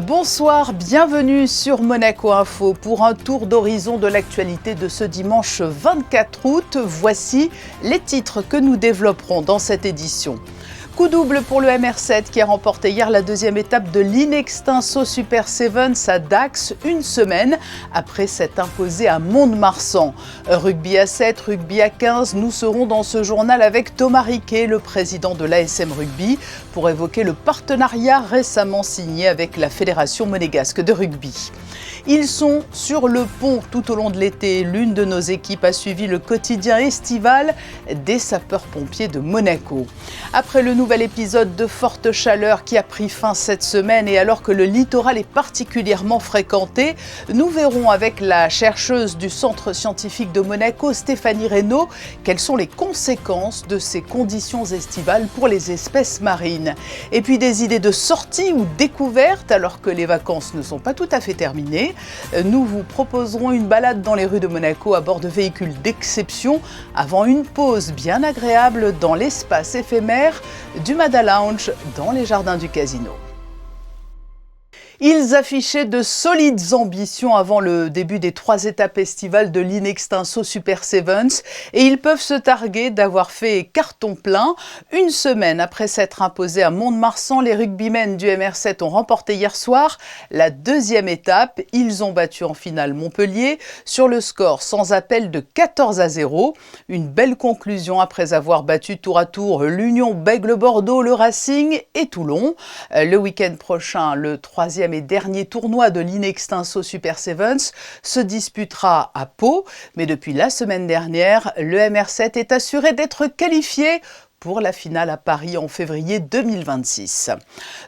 Bonsoir, bienvenue sur Monaco Info pour un tour d'horizon de l'actualité de ce dimanche 24 août. Voici les titres que nous développerons dans cette édition. Coup double pour le MR7 qui a remporté hier la deuxième étape de l'Inextinso Super Sevens à Dax, une semaine après s'être imposé à Mont-de-Marsan. Rugby à 7, rugby à 15, nous serons dans ce journal avec Thomas Riquet, le président de l'ASM Rugby, pour évoquer le partenariat récemment signé avec la Fédération monégasque de rugby. Ils sont sur le pont tout au long de l'été. L'une de nos équipes a suivi le quotidien estival des sapeurs-pompiers de Monaco. Après le nouvel épisode de forte chaleur qui a pris fin cette semaine et alors que le littoral est particulièrement fréquenté, nous verrons avec la chercheuse du Centre scientifique de Monaco, Stéphanie Reynaud, quelles sont les conséquences de ces conditions estivales pour les espèces marines. Et puis des idées de sortie ou découvertes alors que les vacances ne sont pas tout à fait terminées. Nous vous proposerons une balade dans les rues de Monaco à bord de véhicules d'exception avant une pause bien agréable dans l'espace éphémère du Mada Lounge dans les jardins du casino. Ils affichaient de solides ambitions avant le début des 3 étapes estivales de l'Inextinso Super Sevens et ils peuvent se targuer d'avoir fait carton plein. Une semaine après s'être imposés à Mont-de-Marsan, les rugbymen du MR7 ont remporté hier soir la deuxième étape. Ils ont battu en finale Montpellier sur le score sans appel de 14-0. Une belle conclusion après avoir battu tour à tour l'Union Bègles-Bordeaux, le Racing et Toulon. Le week-end prochain, le 3e et dernier tournoi de l'Inextinso Super Sevens se disputera à Pau. Mais depuis la semaine dernière, le MR7 est assuré d'être qualifié pour la finale à Paris en février 2026.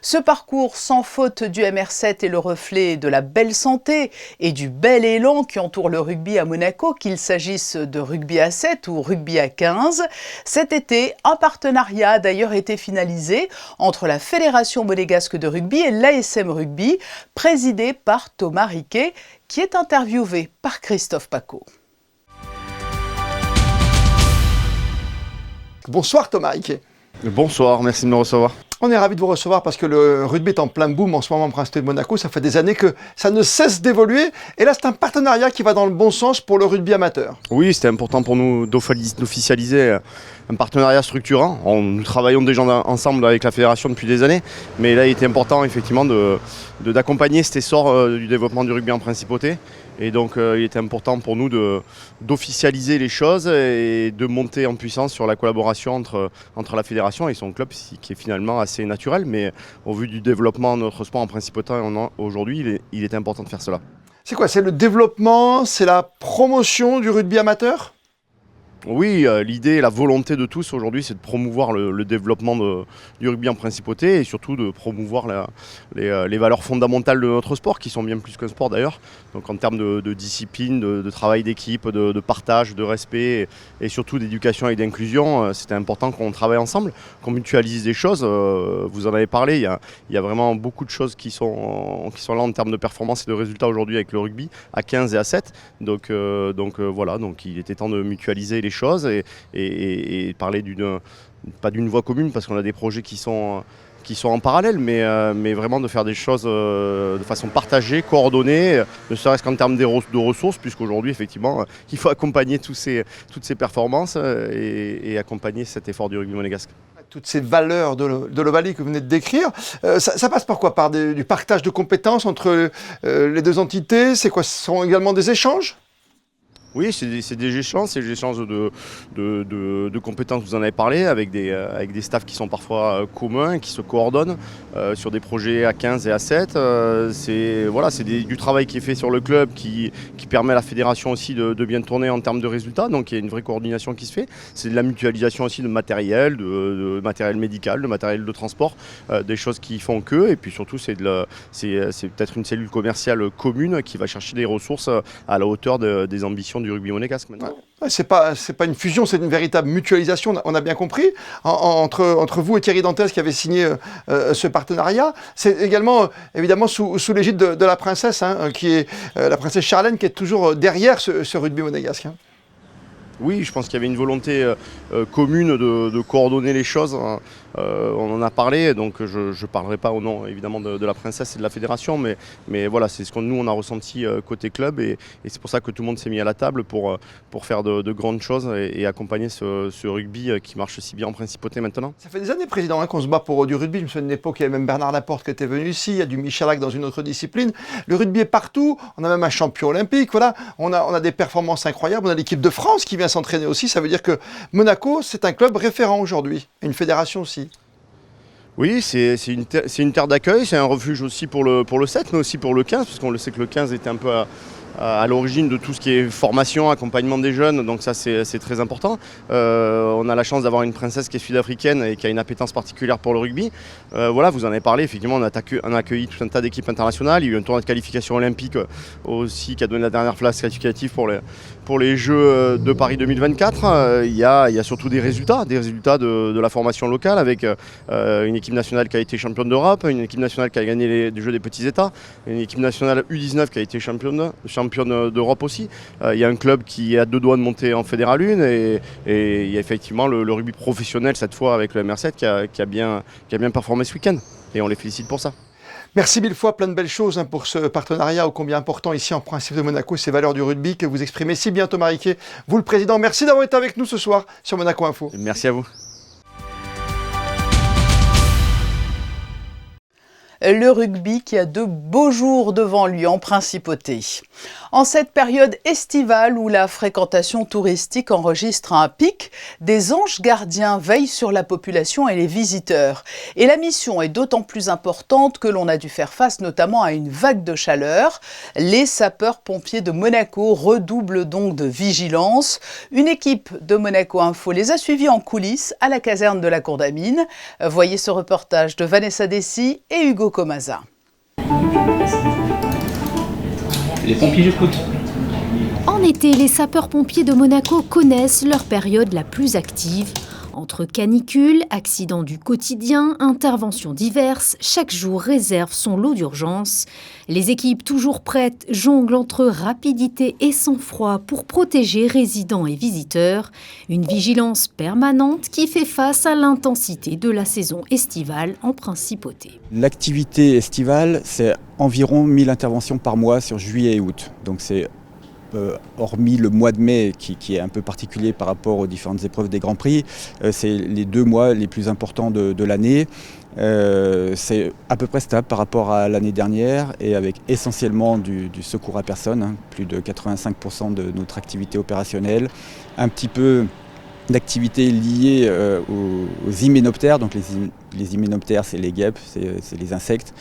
Ce parcours sans faute du MR7 est le reflet de la belle santé et du bel élan qui entoure le rugby à Monaco, qu'il s'agisse de rugby à 7 ou rugby à 15. Cet été, un partenariat a d'ailleurs été finalisé entre la Fédération monégasque de rugby et l'ASM Rugby, présidé par Thomas Riquet, qui est interviewé par Christophe Paco. Bonsoir Thomas Riquet. Bonsoir, merci de me recevoir. On est ravis de vous recevoir parce que le rugby est en plein boom en ce moment en Principauté de Monaco. Ça fait des années que ça ne cesse d'évoluer. Et là, c'est un partenariat qui va dans le bon sens pour le rugby amateur. Oui, c'était important pour nous d'officialiser un partenariat structurant. Nous travaillons déjà ensemble avec la fédération depuis des années. Mais là, il était important effectivement d'accompagner cet essor du développement du rugby en Principauté. Et donc, il était important pour nous d'officialiser les choses et de monter en puissance sur la collaboration entre la fédération et son club, qui est finalement assez naturel. Mais au vu du développement de notre sport en Principauté aujourd'hui, il est important de faire cela. C'est quoi? C'est le développement, c'est la promotion du rugby amateur? Oui, l'idée et la volonté de tous aujourd'hui, c'est de promouvoir le développement du rugby en Principauté et surtout de promouvoir les valeurs fondamentales de notre sport, qui sont bien plus qu'un sport d'ailleurs. Donc en termes de discipline, de travail d'équipe, de partage, de respect et surtout d'éducation et d'inclusion, c'était important qu'on travaille ensemble, qu'on mutualise des choses. Vous en avez parlé, il y a vraiment beaucoup de choses qui sont là en termes de performance et de résultats aujourd'hui avec le rugby à 15 et à 7. Donc voilà, donc il était temps de mutualiser les choses et parler pas d'une voie commune parce qu'on a des projets qui sont en parallèle, mais vraiment de faire des choses de façon partagée, coordonnée, ne serait-ce qu'en termes de ressources, puisqu'aujourd'hui, effectivement, il faut accompagner toutes ces performances et accompagner cet effort du rugby monégasque. Toutes ces valeurs de l'Ovalie que vous venez de décrire, ça passe par quoi? Par du partage de compétences entre les deux entités? C'est quoi? Ce sont également des échanges? Oui, c'est des échanges de compétences, vous en avez parlé, avec des staffs qui sont parfois communs, qui se coordonnent sur des projets à 15 et à 7. C'est du travail qui est fait sur le club qui permet à la fédération aussi de bien tourner en termes de résultats. Donc il y a une vraie coordination qui se fait. C'est de la mutualisation aussi de matériel, de matériel médical, de matériel de transport, des choses qui font que. Et puis surtout, c'est peut-être une cellule commerciale commune qui va chercher des ressources à la hauteur des ambitions du rugby monégasque maintenant. Ouais, c'est pas une fusion, c'est une véritable mutualisation, on a bien compris, entre vous et Thierry Dantès qui avait signé ce partenariat. C'est également évidemment sous l'égide de la princesse, qui est la princesse Charlène, qui est toujours derrière ce rugby monégasque. Oui, je pense qu'il y avait une volonté commune de coordonner les choses. On en a parlé, donc je ne parlerai pas au nom évidemment de la princesse et de la fédération, mais voilà, c'est ce que nous on a ressenti côté club et c'est pour ça que tout le monde s'est mis à la table pour faire de grandes choses et accompagner ce rugby qui marche si bien en Principauté maintenant. Ça fait des années, Président, qu'on se bat pour du rugby. Je me souviens d'une époque, il y avait même Bernard Laporte qui était venu ici, il y a du Michalak dans une autre discipline. Le rugby est partout, on a même un champion olympique, voilà. On a des performances incroyables, on a l'équipe de France qui vient s'entraîner aussi. Ça veut dire que Monaco, c'est un club référent aujourd'hui, et une fédération aussi. Oui, c'est une terre d'accueil, c'est un refuge aussi pour le 7, mais aussi pour le 15, puisqu'on le sait que le 15 était un peu à l'origine de tout ce qui est formation, accompagnement des jeunes, donc ça c'est très important. On a la chance d'avoir une princesse qui est sud-africaine et qui a une appétence particulière pour le rugby. Voilà, vous en avez parlé, effectivement on a accueilli tout un tas d'équipes internationales, il y a eu un tournoi de qualification olympique aussi qui a donné la dernière place qualificative pour les Jeux de Paris 2024. Il y a surtout des résultats de la formation locale avec une équipe nationale qui a été championne d'Europe, une équipe nationale qui a gagné les Jeux des petits États, une équipe nationale U19 qui a été championne d'Europe aussi. Il y a un club qui est à 2 doigts de monter en Fédéral 1 et il y a effectivement le rugby professionnel cette fois avec le MR7 qui a bien performé ce week-end et on les félicite pour ça. Merci mille fois, plein de belles choses pour ce partenariat ô combien important ici en Principe de Monaco, ces valeurs du rugby que vous exprimez si bien Thomas Riquet, vous le président. Merci d'avoir été avec nous ce soir sur Monaco Info. Merci à vous. Le rugby qui a de beaux jours devant lui en Principauté. En cette période estivale où la fréquentation touristique enregistre un pic, des anges gardiens veillent sur la population et les visiteurs. Et la mission est d'autant plus importante que l'on a dû faire face notamment à une vague de chaleur. Les sapeurs-pompiers de Monaco redoublent donc de vigilance. Une équipe de Monaco Info les a suivis en coulisses à la caserne de la Condamine. Voyez ce reportage de Vanessa Dessy et Hugo Comaza. Les pompiers, j'écoute. En été, les sapeurs-pompiers de Monaco connaissent leur période la plus active. Entre canicules, accidents du quotidien, interventions diverses, chaque jour réserve son lot d'urgence. Les équipes toujours prêtes jonglent entre rapidité et sang-froid pour protéger résidents et visiteurs. Une vigilance permanente qui fait face à l'intensité de la saison estivale en Principauté. L'activité estivale, c'est environ 1000 interventions par mois sur juillet et août. Donc c'est hormis le mois de mai qui est un peu particulier par rapport aux différentes épreuves des Grands Prix, c'est les 2 mois les plus importants de l'année. C'est à peu près stable par rapport à l'année dernière et avec essentiellement du secours à personne, plus de 85% de notre activité opérationnelle, un petit peu d'activités liées aux hyménoptères. Donc les hyménoptères, c'est les guêpes, c'est les insectes,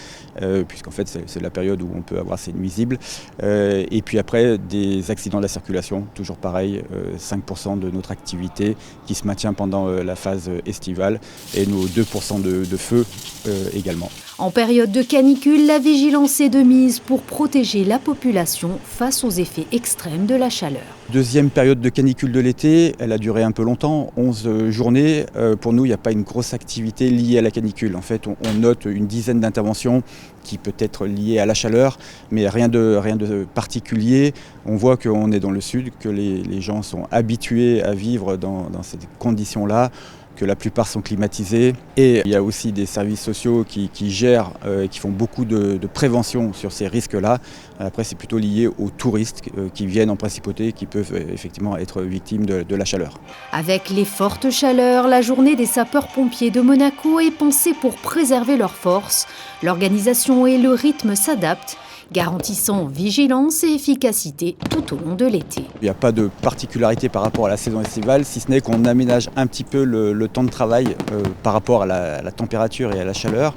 puisqu'en fait c'est la période où on peut avoir ces nuisibles. Et puis après, des accidents de la circulation, toujours pareil, 5% de notre activité qui se maintient pendant la phase estivale et nos 2% de feu également. En période de canicule, la vigilance est de mise pour protéger la population face aux effets extrêmes de la chaleur. Deuxième période de canicule de l'été, elle a duré un peu longtemps, 11 journées. Pour nous, il n'y a pas une grosse activité liée à la canicule. En fait, on note une dizaine d'interventions qui peut être liées à la chaleur, mais rien de particulier. On voit qu'on est dans le sud, que les gens sont habitués à vivre dans ces conditions-là, que la plupart sont climatisés. Et il y a aussi des services sociaux qui gèrent et qui font beaucoup de prévention sur ces risques-là. Après, c'est plutôt lié aux touristes qui viennent en Principauté, qui peuvent effectivement être victimes de la chaleur. Avec les fortes chaleurs, la journée des sapeurs-pompiers de Monaco est pensée pour préserver leurs forces. L'organisation et le rythme s'adaptent, garantissant vigilance et efficacité tout au long de l'été. Il n'y a pas de particularité par rapport à la saison estivale, si ce n'est qu'on aménage un petit peu le temps de travail par rapport à la température et à la chaleur.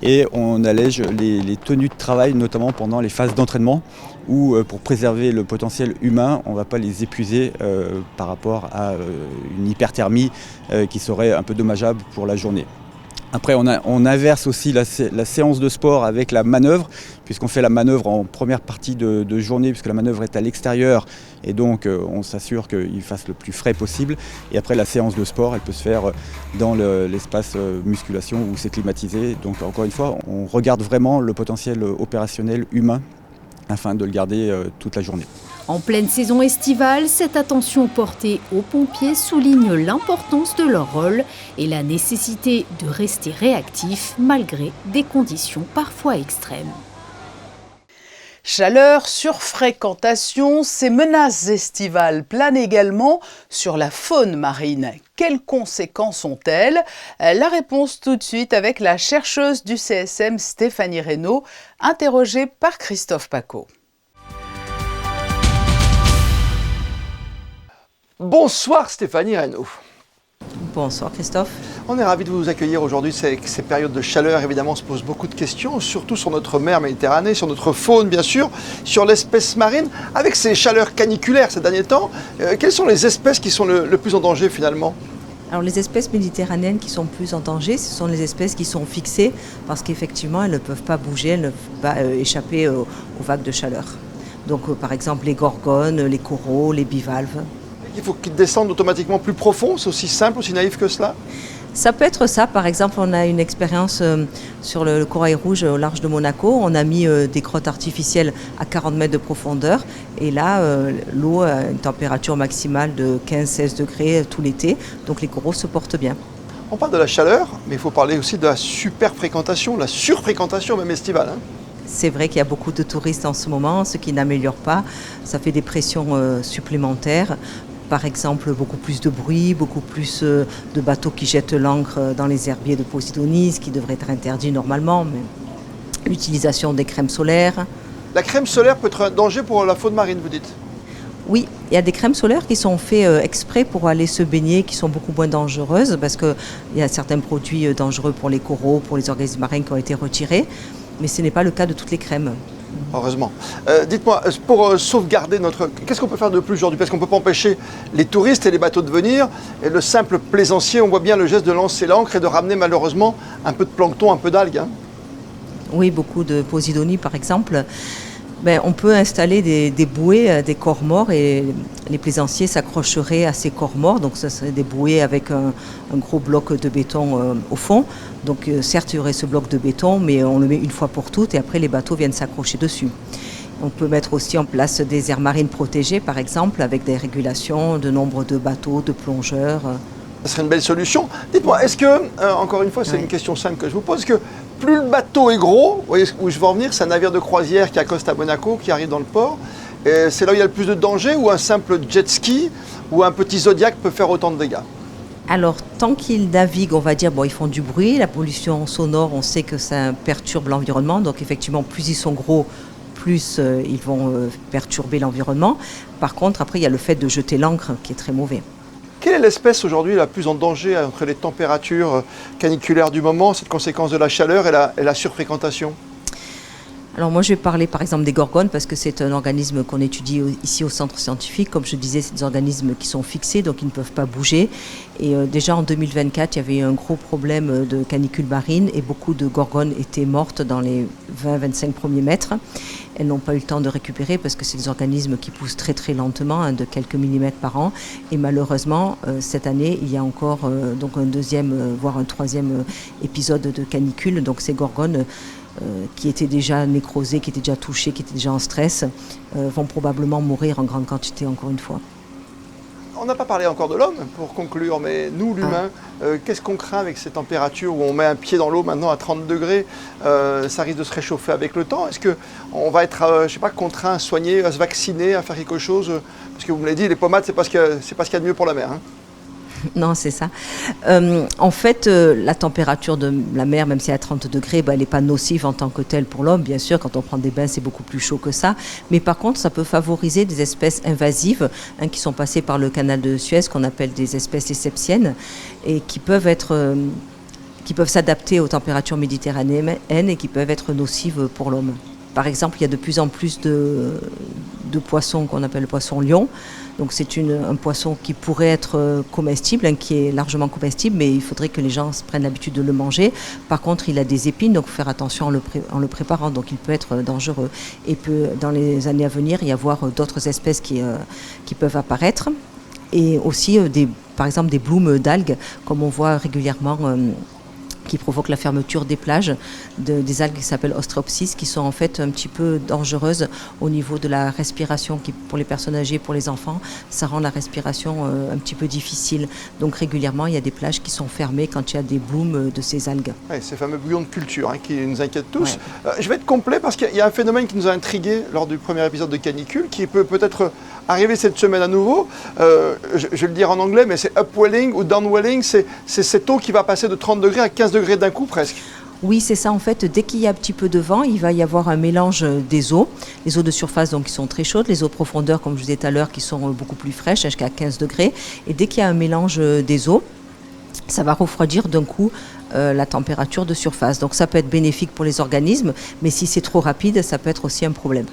Et on allège les tenues de travail, notamment pendant les phases d'entraînement, où pour préserver le potentiel humain, on ne va pas les épuiser par rapport à une hyperthermie qui serait un peu dommageable pour la journée. Après, on inverse aussi la séance de sport avec la manœuvre, puisqu'on fait la manœuvre en première partie de journée, puisque la manœuvre est à l'extérieur, et donc on s'assure qu'il fasse le plus frais possible. Et après, la séance de sport, elle peut se faire dans l'espace musculation où c'est climatisé. Donc encore une fois, on regarde vraiment le potentiel opérationnel humain afin de le garder toute la journée. En pleine saison estivale, cette attention portée aux pompiers souligne l'importance de leur rôle et la nécessité de rester réactifs malgré des conditions parfois extrêmes. Chaleur, surfréquentation, ces menaces estivales planent également sur la faune marine. Quelles conséquences ont-elles? La réponse tout de suite avec la chercheuse du CSM Stéphanie Reynaud, interrogée par Christophe Pacaud. Bonsoir Stéphanie Reynaud. Bonsoir Christophe. On est ravis de vous accueillir aujourd'hui. Ces périodes de chaleur, évidemment, se posent beaucoup de questions, surtout sur notre mer Méditerranée, sur notre faune, bien sûr, sur l'espèce marine. Avec ces chaleurs caniculaires ces derniers temps, quelles sont les espèces qui sont le plus en danger finalement? Alors les espèces méditerranéennes qui sont plus en danger, ce sont les espèces qui sont fixées parce qu'effectivement elles ne peuvent pas bouger, elles ne peuvent pas échapper aux vagues de chaleur. Donc par exemple les gorgones, les coraux, les bivalves. Il faut qu'ils descendent automatiquement plus profond, c'est aussi simple, aussi naïf que cela? Ça peut être ça. Par exemple, on a une expérience sur le corail rouge au large de Monaco. On a mis des grottes artificielles à 40 mètres de profondeur. Et là, l'eau a une température maximale de 15-16 degrés tout l'été. Donc les coraux se portent bien. On parle de la chaleur, mais il faut parler aussi de la superfréquentation, la surfréquentation même estivale. C'est vrai qu'il y a beaucoup de touristes en ce moment, ce qui n'améliore pas. Ça fait des pressions supplémentaires. Par exemple, beaucoup plus de bruit, beaucoup plus de bateaux qui jettent l'ancre dans les herbiers de Posidonie, ce qui devrait être interdit normalement. Mais l'utilisation des crèmes solaires. La crème solaire peut être un danger pour la faune marine, vous dites? Oui, il y a des crèmes solaires qui sont faites exprès pour aller se baigner, qui sont beaucoup moins dangereuses, parce qu'il y a certains produits dangereux pour les coraux, pour les organismes marins qui ont été retirés. Mais ce n'est pas le cas de toutes les crèmes. Heureusement. Dites-moi, pour sauvegarder notre... Qu'est-ce qu'on peut faire de plus aujourd'hui? Parce qu'on ne peut pas empêcher les touristes et les bateaux de venir. Et le simple plaisancier, on voit bien le geste de lancer l'ancre et de ramener malheureusement un peu de plancton, un peu d'algues. Oui, beaucoup de Posidonie par exemple. On peut installer des bouées, des corps morts et les plaisanciers s'accrocheraient à ces corps morts. Donc ce serait des bouées avec un gros bloc de béton au fond. Donc certes il y aurait ce bloc de béton, mais on le met une fois pour toutes et après les bateaux viennent s'accrocher dessus. On peut mettre aussi en place des aires marines protégées par exemple avec des régulations de nombre de bateaux, de plongeurs. Ce serait une belle solution. Dites-moi, est-ce que, encore une fois c'est une question simple que je vous pose, que plus le bateau est gros, vous voyez où je veux en venir, c'est un navire de croisière qui accoste à Monaco, qui arrive dans le port, et c'est là où il y a le plus de danger, ou un simple jet ski ou un petit Zodiac peut faire autant de dégâts? Alors, tant qu'ils naviguent, on va dire, ils font du bruit, la pollution sonore, on sait que ça perturbe l'environnement, donc effectivement, plus ils sont gros, plus ils vont perturber l'environnement. Par contre, après, il y a le fait de jeter l'ancre qui est très mauvais. Quelle est l'espèce aujourd'hui la plus en danger entre les températures caniculaires du moment, cette conséquence de la chaleur et la surfréquentation? Alors moi je vais parler par exemple des gorgones parce que c'est un organisme qu'on étudie ici au centre scientifique. Comme je disais, c'est des organismes qui sont fixés donc ils ne peuvent pas bouger. Et déjà en 2024 il y avait eu un gros problème de canicule marine et beaucoup de gorgones étaient mortes dans les 20-25 premiers mètres. Elles n'ont pas eu le temps de récupérer parce que c'est des organismes qui poussent très très lentement, de quelques millimètres par an. Et malheureusement cette année il y a encore donc un deuxième voire un troisième épisode de canicule. Donc ces gorgones qui étaient déjà nécrosés, qui étaient déjà touchés, qui étaient déjà en stress, vont probablement mourir en grande quantité encore une fois. On n'a pas parlé encore de l'homme pour conclure, mais nous l'humain, qu'est-ce qu'on craint avec ces températures où on met un pied dans l'eau maintenant à 30 degrés, ça risque de se réchauffer avec le temps? Est-ce qu'on va être, contraint à soigner, à se vacciner, à faire quelque chose? Parce que vous me l'avez dit, les pommades, c'est pas ce qu'il y a de mieux pour la mer. Non, c'est ça. En fait, la température de la mer, même si elle est à 30 degrés, elle n'est pas nocive en tant que telle pour l'homme. Bien sûr, quand on prend des bains, c'est beaucoup plus chaud que ça. Mais par contre, ça peut favoriser des espèces invasives qui sont passées par le canal de Suez, qu'on appelle des espèces esseptiennes, et qui peuvent s'adapter aux températures méditerranéennes et qui peuvent être nocives pour l'homme. Par exemple, il y a de plus en plus de poissons qu'on appelle le poisson lion. Donc c'est un poisson qui pourrait être comestible, qui est largement comestible, mais il faudrait que les gens prennent l'habitude de le manger. Par contre, il a des épines, donc il faut faire attention en le préparant, donc il peut être dangereux. Et dans les années à venir, y avoir d'autres espèces qui peuvent apparaître. Et aussi, par exemple, des blooms d'algues, comme on voit régulièrement qui provoquent la fermeture des plages, des algues qui s'appellent Ostreopsis, qui sont en fait un petit peu dangereuses au niveau de la respiration, qui pour les personnes âgées, pour les enfants, ça rend la respiration un petit peu difficile. Donc régulièrement, il y a des plages qui sont fermées quand il y a des blooms de ces algues. Ouais, ces fameux bouillons de culture qui nous inquiètent tous. Ouais. Je vais être complet parce qu'il y a un phénomène qui nous a intrigués lors du premier épisode de Canicule, qui peut peut-être arriver cette semaine à nouveau. Je vais le dire en anglais, mais c'est upwelling ou downwelling, c'est cette eau qui va passer de 30 degrés à 15 degrés d'un coup presque. Oui, c'est ça en fait. Dès qu'il y a un petit peu de vent, il va y avoir un mélange des eaux. Les eaux de surface donc, qui sont très chaudes, les eaux de profondeur, comme je vous disais tout à l'heure, qui sont beaucoup plus fraîches, jusqu'à 15 degrés. Et dès qu'il y a un mélange des eaux, ça va refroidir d'un coup la température de surface. Donc ça peut être bénéfique pour les organismes, mais si c'est trop rapide, ça peut être aussi un problème.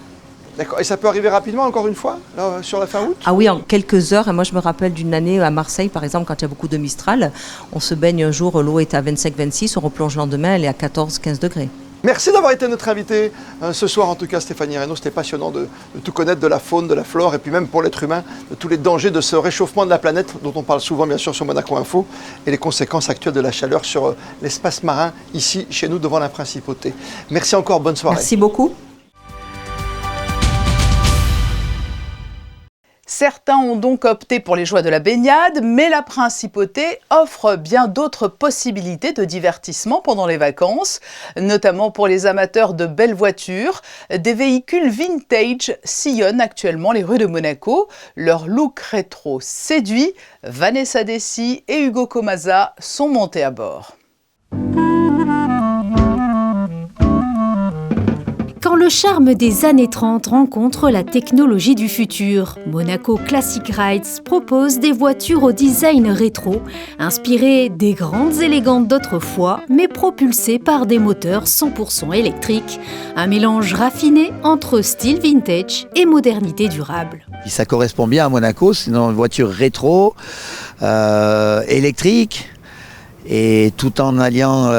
D'accord. Et ça peut arriver rapidement, encore une fois, là, sur la fin août? Ah oui, en quelques heures. Et moi, je me rappelle d'une année à Marseille, par exemple, quand il y a beaucoup de Mistral, on se baigne un jour, l'eau est à 25-26, on replonge le lendemain, elle est à 14-15 degrés. Merci d'avoir été notre invité ce soir, en tout cas, Stéphanie Reynaud. C'était passionnant de tout connaître de la faune, de la flore, et puis même pour l'être humain, de tous les dangers de ce réchauffement de la planète, dont on parle souvent, bien sûr, sur Monaco Info, et les conséquences actuelles de la chaleur sur l'espace marin, ici, chez nous, devant la Principauté. Merci encore, bonne soirée. Merci beaucoup. Certains ont donc opté pour les joies de la baignade, mais la Principauté offre bien d'autres possibilités de divertissement pendant les vacances, notamment pour les amateurs de belles voitures. Des véhicules vintage sillonnent actuellement les rues de Monaco. Leur look rétro séduit. Vanessa Dessy et Hugo Comasa sont montés à bord. Quand le charme des années 30 rencontre la technologie du futur, Monaco Classic Rides propose des voitures au design rétro, inspirées des grandes élégantes d'autrefois, mais propulsées par des moteurs 100% électriques. Un mélange raffiné entre style vintage et modernité durable. Ça correspond bien à Monaco, c'est une voiture rétro, électrique. Et tout en alliant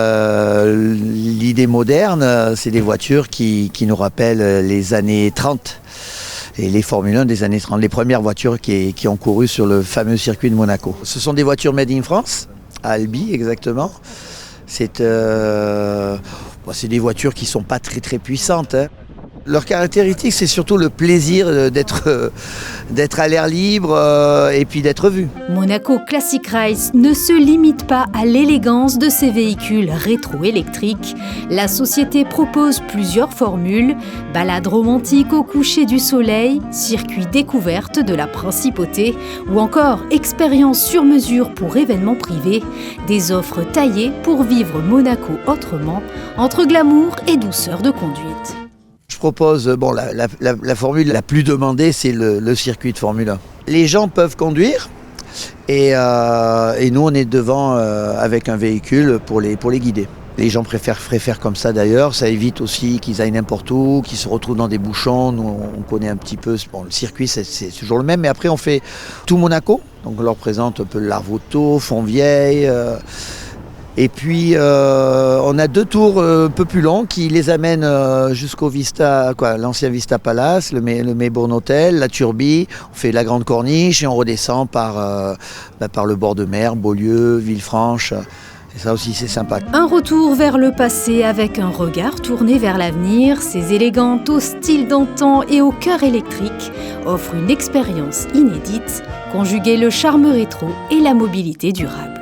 l'idée moderne, c'est des voitures qui nous rappellent les années 30 et les Formule 1 des années 30, les premières voitures qui ont couru sur le fameux circuit de Monaco. Ce sont des voitures made in France, à Albi exactement. C'est des voitures qui ne sont pas très puissantes, hein. Leur caractéristique, c'est surtout le plaisir d'être à l'air libre et puis d'être vu. Monaco Classic Rides ne se limite pas à l'élégance de ses véhicules rétro-électriques. La société propose plusieurs formules, balades romantiques au coucher du soleil, circuit découverte de la Principauté ou encore expériences sur mesure pour événements privés, des offres taillées pour vivre Monaco autrement, entre glamour et douceur de conduite. Je propose, la formule la plus demandée, c'est le circuit de Formule 1. Les gens peuvent conduire et nous, on est devant avec un véhicule pour les guider. Les gens préfèrent faire comme ça d'ailleurs, ça évite aussi qu'ils aillent n'importe où, qu'ils se retrouvent dans des bouchons. Nous, on connaît un petit peu, le circuit c'est toujours le même, mais après on fait tout Monaco. Donc on leur présente un peu le Larvotto, Fontvieille. Et puis on a 2 tours un peu plus longs qui les amènent jusqu'au Vista, l'ancien Vista Palace, le Maybourne Hotel, la Turbie. On fait la Grande Corniche et on redescend par le bord de mer, Beaulieu, Villefranche. Et ça aussi, c'est sympa. Un retour vers le passé avec un regard tourné vers l'avenir. Ces élégantes au style d'antan et au cœur électrique offrent une expérience inédite, conjuguer le charme rétro et la mobilité durable.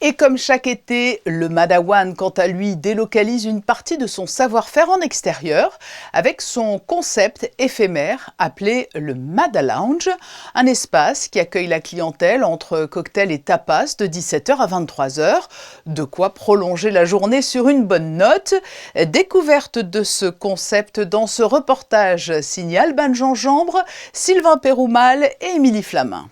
Et comme chaque été, le Madawan, quant à lui, délocalise une partie de son savoir-faire en extérieur avec son concept éphémère appelé le Mada Lounge, un espace qui accueille la clientèle entre cocktails et tapas de 17h à 23h. De quoi prolonger la journée sur une bonne note. Découverte de ce concept dans ce reportage signé Alban Gingembre, Sylvain Péroumal et Émilie Flamin.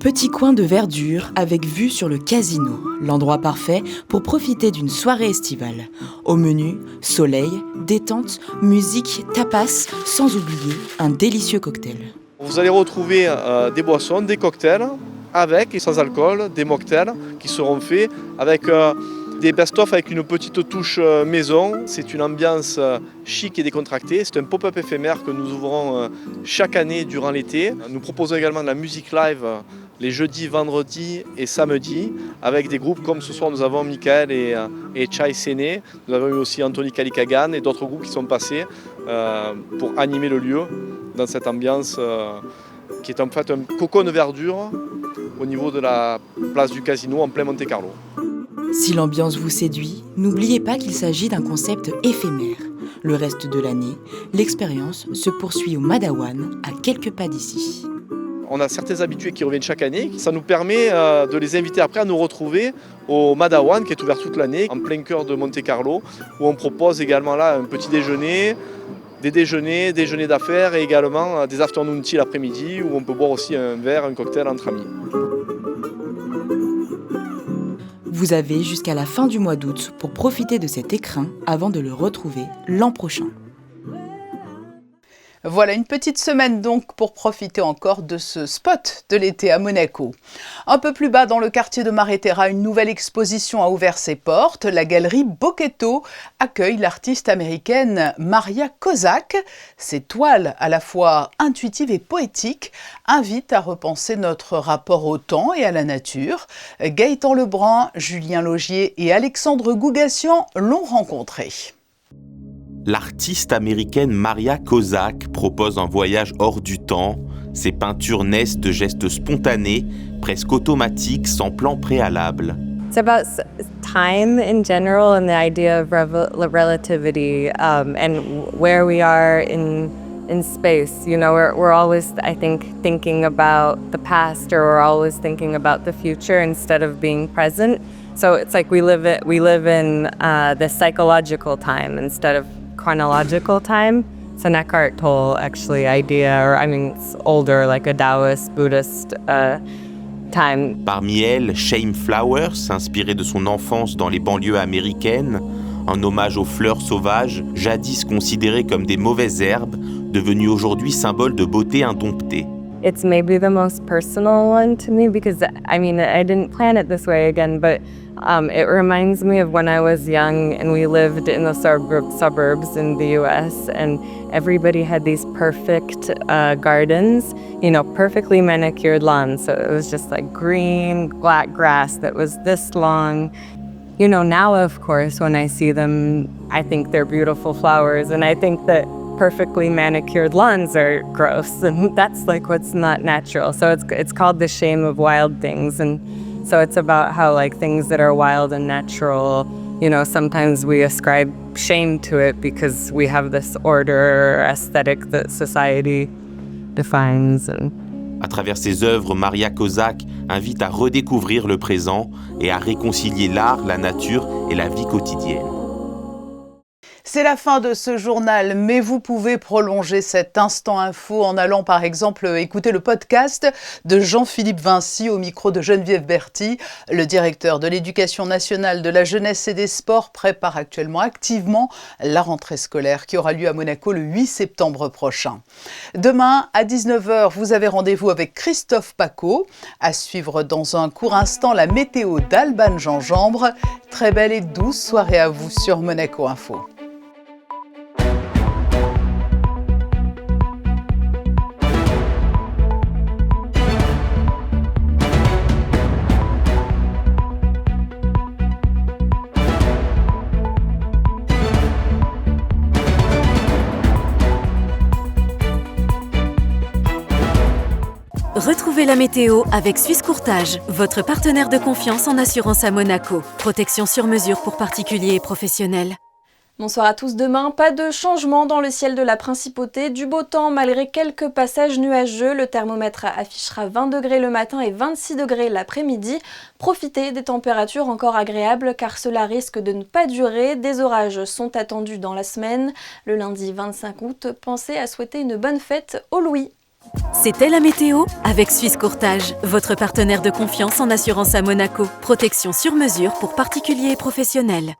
Petit coin de verdure avec vue sur le casino, l'endroit parfait pour profiter d'une soirée estivale. Au menu, soleil, détente, musique, tapas, sans oublier un délicieux cocktail. Vous allez retrouver des boissons, des cocktails avec et sans alcool, des mocktails qui seront faits avec des best-of avec une petite touche maison. C'est une ambiance chic et décontractée. C'est un pop-up éphémère que nous ouvrons chaque année durant l'été. Nous proposons également de la musique live les jeudis, vendredis et samedis, avec des groupes comme ce soir nous avons Michael et Chai Séné, nous avons eu aussi Anthony Kalikagan et d'autres groupes qui sont passés pour animer le lieu dans cette ambiance qui est en fait un cocon de verdure au niveau de la place du Casino en plein Monte-Carlo. Si l'ambiance vous séduit, n'oubliez pas qu'il s'agit d'un concept éphémère. Le reste de l'année, l'expérience se poursuit au Madawan, à quelques pas d'ici. On a certains habitués qui reviennent chaque année. Ça nous permet de les inviter après à nous retrouver au Madawan, qui est ouvert toute l'année, en plein cœur de Monte-Carlo, où on propose également là un petit déjeuner, des déjeuners d'affaires et également des afternoon tea l'après-midi, où on peut boire aussi un verre, un cocktail entre amis. Vous avez jusqu'à la fin du mois d'août pour profiter de cet écrin avant de le retrouver l'an prochain. Voilà une petite semaine donc pour profiter encore de ce spot de l'été à Monaco. Un peu plus bas dans le quartier de Mare Terra, une nouvelle exposition a ouvert ses portes. La galerie Bocchetto accueille l'artiste américaine Maria Kozak. Ses toiles, à la fois intuitives et poétiques, invitent à repenser notre rapport au temps et à la nature. Gaëtan Lebrun, Julien Laugier et Alexandre Gougassian l'ont rencontré. L'artiste américaine Maria Kozak propose un voyage hors du temps. Ses peintures naissent de gestes spontanés, presque automatiques, sans plan préalable. It's about time in general and the idea of relativity and where we are in space. You know, we're always, I think, thinking about the past or we're always thinking about the future instead of being present. So it's like we live in the psychological time instead of chronological time. It's an Eckhart Tolle actually idea, or I mean it's older, like a Taoist, Buddhist time. Parmi elles, Shame Flowers, inspiré de son enfance dans les banlieues américaines, un hommage aux fleurs sauvages, jadis considérées comme des mauvaises herbes, devenues aujourd'hui symboles de beauté indomptée. It's maybe the most personal one to me because, I mean, I didn't plan it this way again, but it reminds me of when I was young and we lived in the suburbs in the US and everybody had these perfect gardens, you know, perfectly manicured lawns. So it was just like green, black grass that was this long. You know, now, of course, when I see them, I think they're beautiful flowers and I think that perfectly manicured lawns are gross and that's like what's not natural. So it's called the shame of wild things, and so it's about how like things that are wild and natural, you know, sometimes we ascribe shame to it because we have this order or aesthetic that society defines. À travers ses œuvres, Maria Kozak invite à redécouvrir le présent et à réconcilier l'art, la nature et la vie quotidienne. C'est la fin de ce journal, mais vous pouvez prolonger cet instant info en allant par exemple écouter le podcast de Jean-Philippe Vinci au micro de Geneviève Berthy. Le directeur de l'Éducation nationale, de la jeunesse et des sports prépare actuellement activement la rentrée scolaire qui aura lieu à Monaco le 8 septembre prochain. Demain à 19h, vous avez rendez-vous avec Christophe Paco. À suivre dans un court instant la météo d'Alban Gingembre. Très belle et douce soirée à vous sur Monaco Info. Retrouvez la météo avec Suisse Courtage, votre partenaire de confiance en assurance à Monaco. Protection sur mesure pour particuliers et professionnels. Bonsoir à tous. Demain, pas de changement dans le ciel de la Principauté. Du beau temps malgré quelques passages nuageux. Le thermomètre affichera 20 degrés le matin et 26 degrés l'après-midi. Profitez des températures encore agréables car cela risque de ne pas durer. Des orages sont attendus dans la semaine. Le lundi 25 août, pensez à souhaiter une bonne fête au Louis. C'était la météo avec Suisse Courtage, votre partenaire de confiance en assurance à Monaco. Protection sur mesure pour particuliers et professionnels.